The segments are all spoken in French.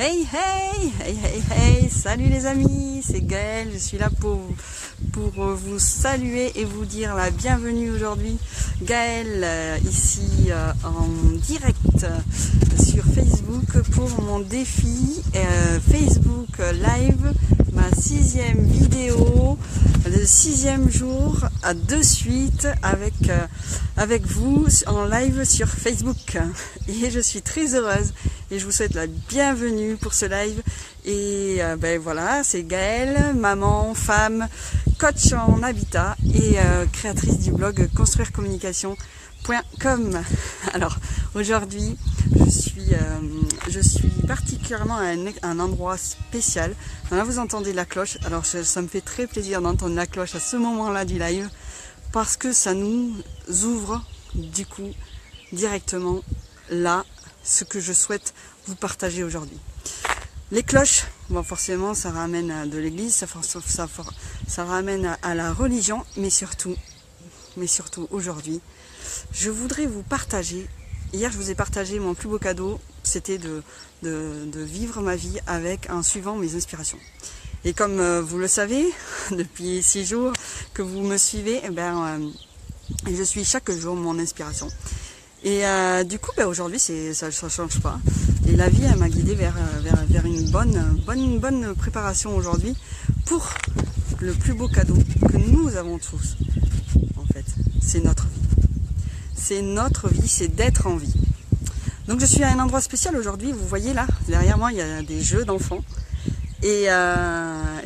Hey hey, hey hey hey, salut les amis, c'est Gaëlle, je suis là pour vous saluer et vous dire la bienvenue aujourd'hui. Gaëlle ici en direct sur Facebook pour mon défi Facebook Live, ma 6e vidéo, le 6e jour de suite avec vous en live sur Facebook. Et je suis très heureuse et je vous souhaite la bienvenue pour ce live. Et ben voilà, c'est Gaëlle, maman, femme, coach en habitat et créatrice du blog construirecommunication.com. Alors aujourd'hui, je suis particulièrement à un endroit spécial. Là vous entendez la cloche. Alors ça me fait très plaisir d'entendre la cloche à ce moment-là du live parce que ça nous ouvre du coup directement là ce que je souhaite vous partager aujourd'hui. Les cloches, bon forcément ça ramène de l'église, ça ramène à la religion, mais surtout aujourd'hui, je voudrais vous partager. Hier je vous ai partagé mon plus beau cadeau, c'était de vivre ma vie en suivant mes inspirations. Et comme vous le savez, depuis 6 jours que vous me suivez, je suis chaque jour mon inspiration. Et du coup, aujourd'hui, ça ne change pas. Et la vie, elle m'a guidée vers une bonne préparation aujourd'hui pour le plus beau cadeau que nous avons tous. En fait, c'est notre vie. C'est notre vie, c'est d'être en vie. Donc je suis à un endroit spécial aujourd'hui. Vous voyez là, derrière moi, il y a des jeux d'enfants. Et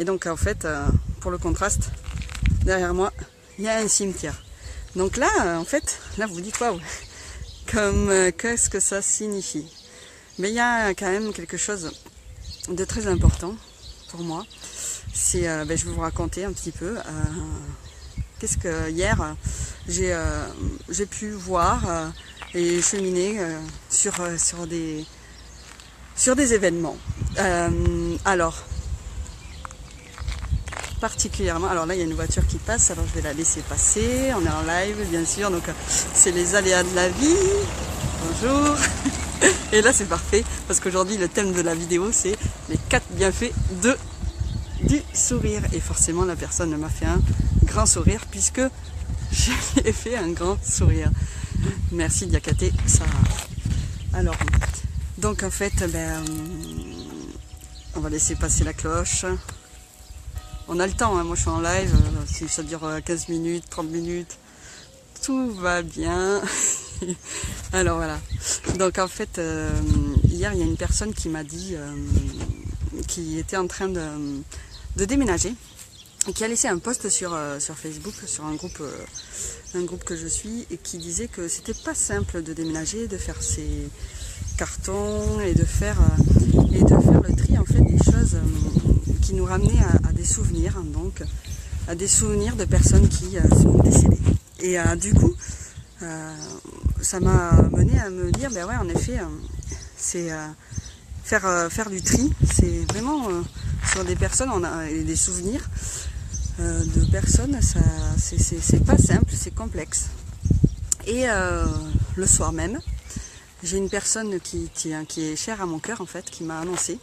donc en fait, pour le contraste, derrière moi, il y a un cimetière. Donc là, en fait, là vous dites waouh. Qu'est-ce que ça signifie? Mais il y a quand même quelque chose de très important pour moi. C'est, je vais vous raconter un petit peu. Qu'est-ce que hier j'ai pu voir et cheminer sur des événements. Alors particulièrement, alors là il y a une voiture qui passe, alors je vais la laisser passer, on est en live bien sûr, donc c'est les aléas de la vie, bonjour, et là c'est parfait, parce qu'aujourd'hui le thème de la vidéo c'est les 4 bienfaits du sourire, et forcément la personne m'a fait un grand sourire, puisque je lui ai fait un grand sourire, merci Diakaté Sarah. Alors, donc en fait, on va laisser passer la cloche. On a le temps, hein. Moi je suis en live, si ça dure 15 minutes, 30 minutes, tout va bien. Alors voilà, donc en fait, hier il y a une personne qui m'a dit, qui était en train de déménager, et qui a laissé un post sur Facebook, sur un groupe que je suis, et qui disait que c'était pas simple de déménager, de faire ses cartons, et de faire le tri en fait des choses qui nous ramenaient à des souvenirs, donc à des souvenirs de personnes qui sont décédées. Et du coup, ça m'a mené à me dire, ouais, en effet, c'est faire du tri, c'est vraiment sur des personnes, on a des souvenirs de personnes, c'est pas simple, c'est complexe. Et le soir même, j'ai une personne qui est chère à mon cœur en fait, qui m'a annoncé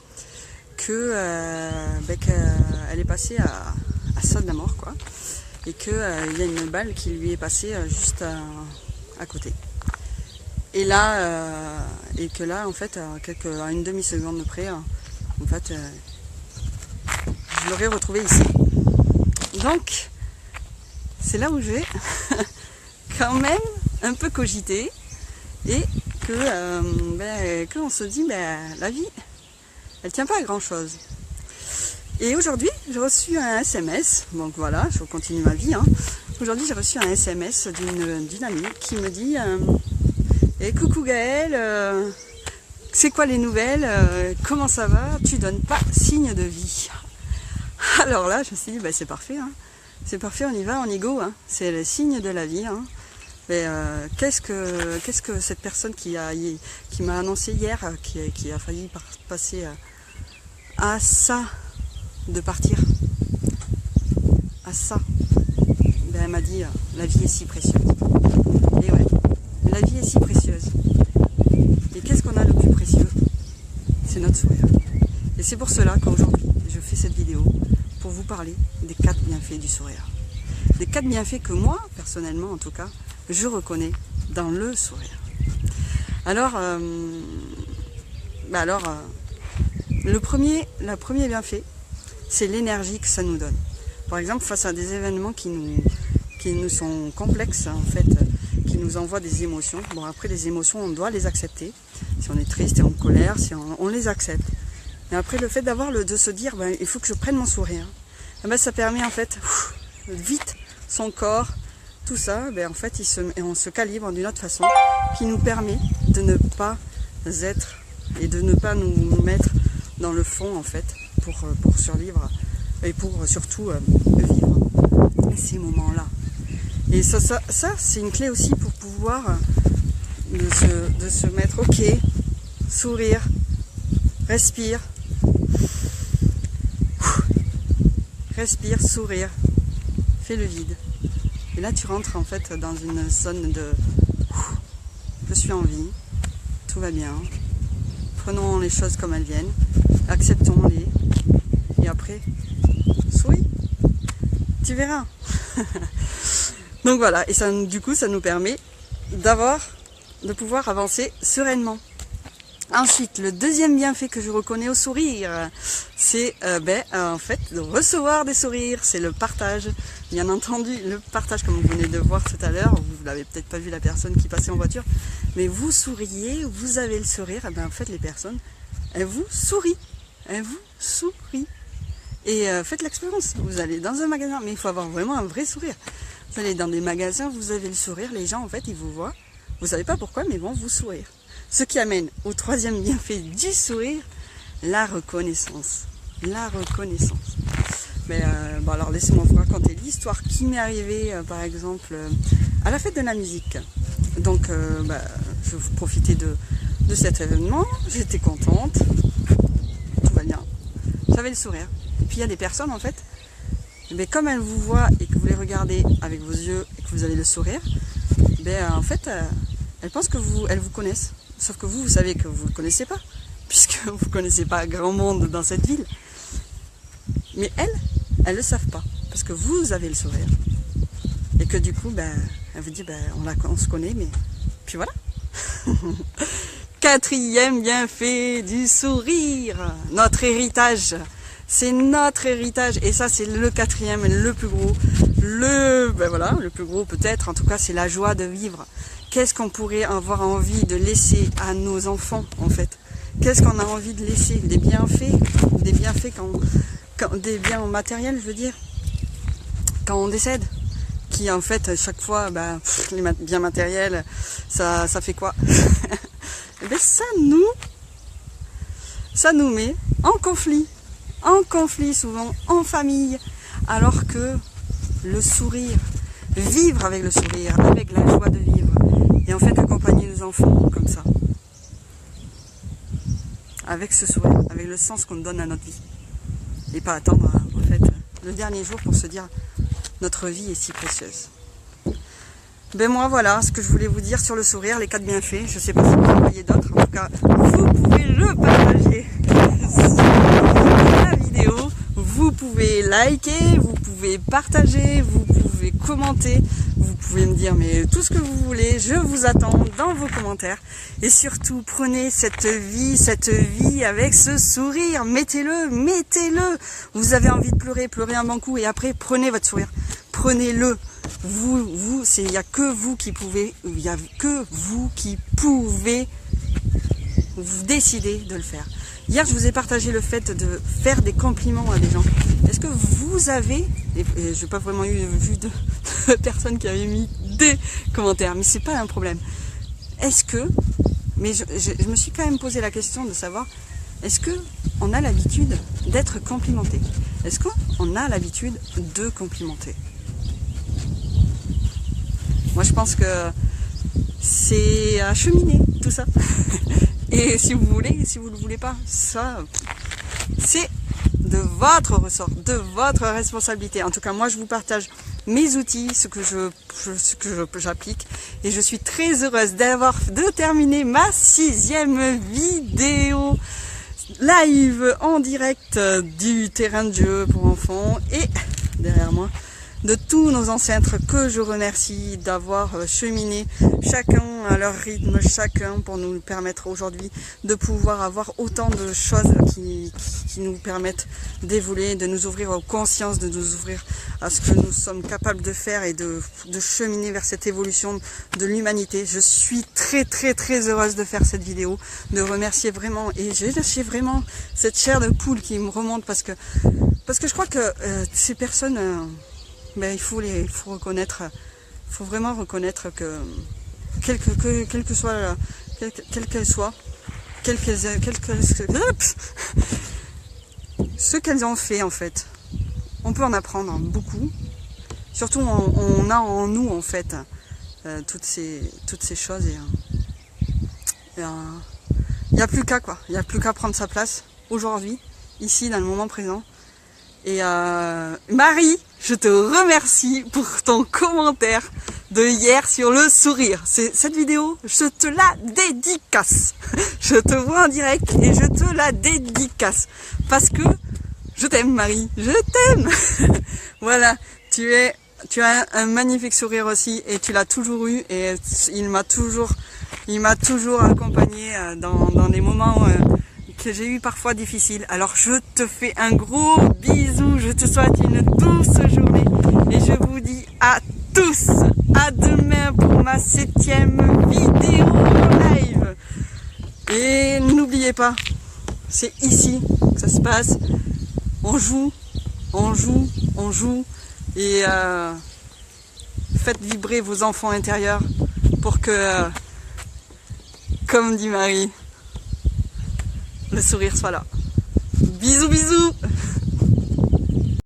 qu'elle est passée à ça de la mort, quoi, et qu'il y a une balle qui lui est passée juste à côté. Et là, en fait, à une demi-seconde près, en fait, je l'aurais retrouvée ici. Donc, c'est là où je vais quand même un peu cogiter, et qu'on se dit, la vie, elle tient pas à grand chose. Et aujourd'hui, j'ai reçu un SMS, donc voilà, je continue ma vie, hein. Aujourd'hui, j'ai reçu un SMS d'une amie qui me dit coucou Gaëlle, c'est quoi les nouvelles, comment ça va, tu donnes pas signe de vie. Alors là, je me suis dit, c'est parfait, hein. C'est parfait, on y va, on y go, hein. C'est le signe de la vie, hein. Mais qu'est-ce que cette personne qui m'a annoncé hier, qui a failli passer à ça de partir, à ça, elle m'a dit la vie est si précieuse. Et ouais, la vie est si précieuse. Et qu'est-ce qu'on a le plus précieux? C'est notre sourire. Et c'est pour cela qu'aujourd'hui, je fais cette vidéo pour vous parler des 4 bienfaits du sourire. Des 4 bienfaits que moi, personnellement en tout cas, je reconnais dans le sourire. Alors, le premier bienfait, c'est l'énergie que ça nous donne. Par exemple, face à des événements qui nous sont complexes, en fait, qui nous envoient des émotions. Bon, après, les émotions, on doit les accepter. Si on est triste et en colère, si on les accepte. Et après, le fait de se dire, ben, il faut que je prenne mon sourire, et ben, ça permet en fait, vite, son corps, tout ça, ben, en fait, on se calibre d'une autre façon, qui nous permet de ne pas être et de ne pas nous mettre dans le fond, en fait, pour survivre et pour surtout vivre ces moments-là. Et ça c'est une clé aussi pour pouvoir de se mettre, ok, sourire, respire, sourire, fais le vide. Et là tu rentres en fait dans une zone de je suis en vie, tout va bien, prenons les choses comme elles viennent, acceptons-les et après souris, tu verras. Donc voilà, et ça, du coup ça nous permet de pouvoir avancer sereinement. Ensuite, le deuxième bienfait que je reconnais au sourire, c'est en fait de recevoir des sourires, c'est le partage. Bien entendu, le partage comme vous venez de voir tout à l'heure, vous l'avez peut-être pas vu la personne qui passait en voiture, mais vous souriez, vous avez le sourire, et bien en fait les personnes, elles vous sourient. Et faites l'expérience, vous allez dans un magasin, mais il faut avoir vraiment un vrai sourire. Vous allez dans des magasins, vous avez le sourire, les gens en fait ils vous voient, vous savez pas pourquoi, mais ils vont vous sourire. Ce qui amène au troisième bienfait du sourire, la reconnaissance. La reconnaissance. Mais alors laissez-moi vous raconter l'histoire qui m'est arrivée par exemple à la fête de la musique. Donc je profitais de cet événement, j'étais contente, tout va bien, j'avais le sourire. Et puis il y a des personnes en fait, mais comme elles vous voient et que vous les regardez avec vos yeux et que vous avez le sourire, en fait elles pensent que elles vous connaissent. Sauf que vous savez que vous ne le connaissez pas, puisque vous ne connaissez pas grand monde dans cette ville. Mais elles ne le savent pas, parce que vous avez le sourire. Et que du coup, elle vous dit, on se connaît, mais puis voilà. Quatrième bienfait du sourire, notre héritage. C'est notre héritage, et ça c'est le quatrième, le plus gros. Le plus gros peut-être, en tout cas c'est la joie de vivre. Qu'est-ce qu'on pourrait avoir envie de laisser à nos enfants en fait? Qu'est-ce qu'on a envie de laisser? Des bienfaits des biens matériels, je veux dire, quand on décède, qui en fait chaque fois, les biens matériels, ça fait quoi? Ça nous met en conflit souvent, en famille, alors que le sourire, vivre avec le sourire, avec la joie de vivre, et en fait accompagner nos enfants comme ça, avec ce sourire, avec le sens qu'on donne à notre vie, et pas attendre en fait le dernier jour pour se dire notre vie est si précieuse. Moi voilà ce que je voulais vous dire sur le sourire, les 4 bienfaits. Je sais pas si vous en voyez d'autres, en tout cas vous pouvez le partager sur la vidéo, vous pouvez liker, vous pouvez partager, vous pouvez commenter, vous pouvez me dire mais tout ce que vous voulez, je vous attends dans vos commentaires. Et surtout prenez cette vie avec ce sourire, mettez-le. Vous avez envie de pleurer un bon coup, et après prenez votre sourire, prenez-le. Il n'y a que vous qui pouvez vous décider de le faire. Hier, je vous ai partagé le fait de faire des compliments à des gens. Est-ce que vous avez, et je n'ai pas vraiment vu de personnes qui avaient mis des commentaires, mais c'est pas un problème. Mais je me suis quand même posé la question de savoir, est-ce qu'on a l'habitude d'être complimenté? Est-ce qu'on a l'habitude de complimenter? Moi, je pense que c'est à cheminer, tout ça. Et si vous voulez, si vous ne le voulez pas, ça, c'est de votre ressort, de votre responsabilité. En tout cas, moi, je vous partage mes outils, ce que j'applique. Et je suis très heureuse de terminer ma 6e vidéo. live en direct du terrain de jeu pour enfants et derrière moi de tous nos ancêtres que je remercie d'avoir cheminé chacun à leur rythme, chacun pour nous permettre aujourd'hui de pouvoir avoir autant de choses qui nous permettent d'évoluer, de nous ouvrir aux consciences, de nous ouvrir à ce que nous sommes capables de faire et de cheminer vers cette évolution de l'humanité. Je suis très heureuse de faire cette vidéo, de remercier vraiment, et j'ai lâché vraiment cette chair de poule qui me remonte parce que je crois que ces personnes... Ben, il faut reconnaître, il faut vraiment reconnaître que quelle qu'elles soient, ce qu'elles ont fait en fait, on peut en apprendre beaucoup. Surtout on a en nous en fait toutes ces choses et il n'y a plus qu'à quoi, il n'y a plus qu'à prendre sa place aujourd'hui, ici dans le moment présent. Et Marie, je te remercie pour ton commentaire de hier sur le sourire. Cette vidéo, je te la dédicace. Je te vois en direct et je te la dédicace. Parce que je t'aime Marie, je t'aime. Voilà, tu as un magnifique sourire aussi et tu l'as toujours eu et il m'a toujours accompagné dans des moments... que j'ai eu parfois difficile. Alors je te fais un gros bisou, je te souhaite une douce journée et je vous dis à tous, à demain pour ma 7e vidéo live. Et n'oubliez pas, c'est ici que ça se passe. On joue et faites vibrer vos enfants intérieurs pour que, comme dit Marie, le sourire soit là. Bisous bisous.